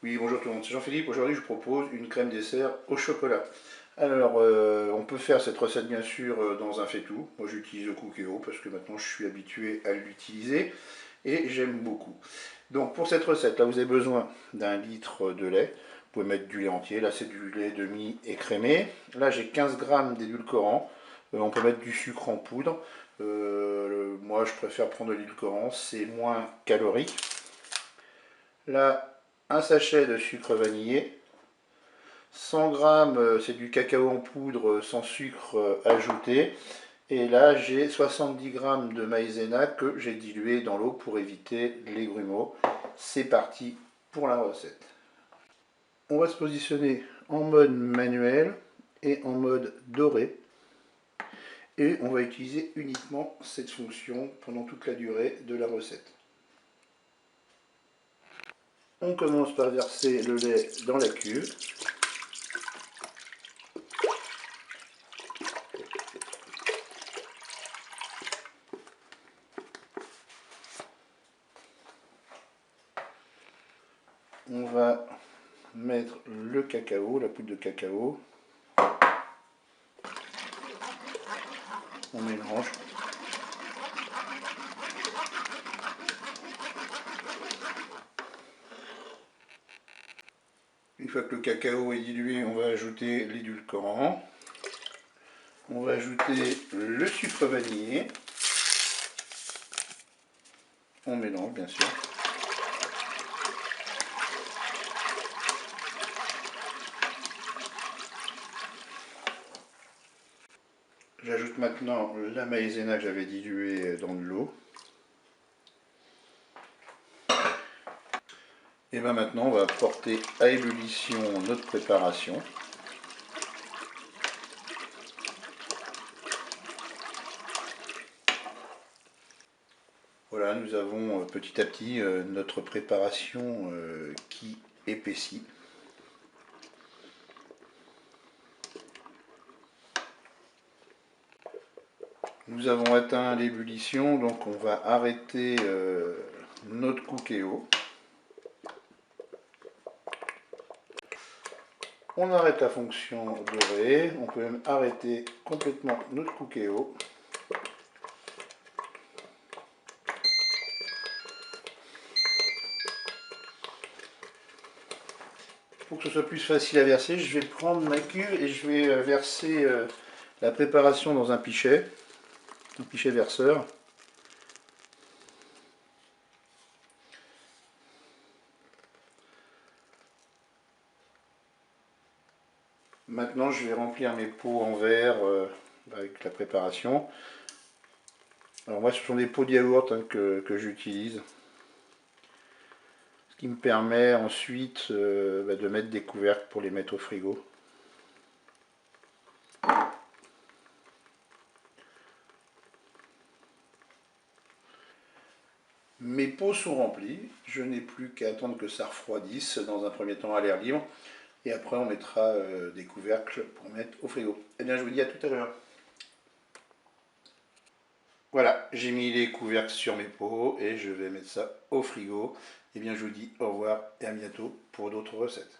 Oui, bonjour tout le monde, c'est Jean-Philippe. Aujourd'hui, je vous propose une crème dessert au chocolat. Alors, on peut faire cette recette bien sûr dans un faitout. Moi, j'utilise le Cookéo parce que maintenant je suis habitué à l'utiliser et j'aime beaucoup. Donc, pour cette recette, là, vous avez besoin d'un litre de lait. Vous pouvez mettre du lait entier. Là, c'est du lait demi-écrémé. Là, j'ai 15 grammes d'édulcorant. On peut mettre du sucre en poudre. Moi, je préfère prendre de l'édulcorant, c'est moins calorique. Là, un sachet de sucre vanillé. 100 grammes, c'est du cacao en poudre sans sucre ajouté. Et là, j'ai 70 grammes de maïzena que j'ai dilué dans l'eau pour éviter les grumeaux. C'est parti pour la recette. On va se positionner en mode manuel et en mode doré. Et on va utiliser uniquement cette fonction pendant toute la durée de la recette. On commence par verser le lait dans la cuve. On va mettre le cacao, la poudre de cacao. On mélange. Une fois que le cacao est dilué, on va ajouter l'édulcorant. On va ajouter le sucre vanillé. On mélange bien sûr. J'ajoute maintenant la maïzena que j'avais diluée dans de l'eau. Et bien maintenant, on va porter à ébullition notre préparation. Voilà, nous avons petit à petit notre préparation qui épaissit. Nous avons atteint l'ébullition, donc on va arrêter notre Cookéo. On arrête la fonction dorée, on peut même arrêter complètement notre Cookéo. Pour que ce soit plus facile à verser, je vais prendre ma cuve et je vais verser la préparation dans un pichet verseur. Maintenant, je vais remplir mes pots en verre avec la préparation. Alors moi, ce sont des pots de yaourt que j'utilise. Ce qui me permet ensuite de mettre des couvercles pour les mettre au frigo. Mes pots sont remplis, je n'ai plus qu'à attendre que ça refroidisse dans un premier temps à l'air libre. Et après on mettra des couvercles pour mettre au frigo. Eh bien je vous dis à tout à l'heure. Voilà, j'ai mis les couvercles sur mes pots et je vais mettre ça au frigo. Eh bien je vous dis au revoir et à bientôt pour d'autres recettes.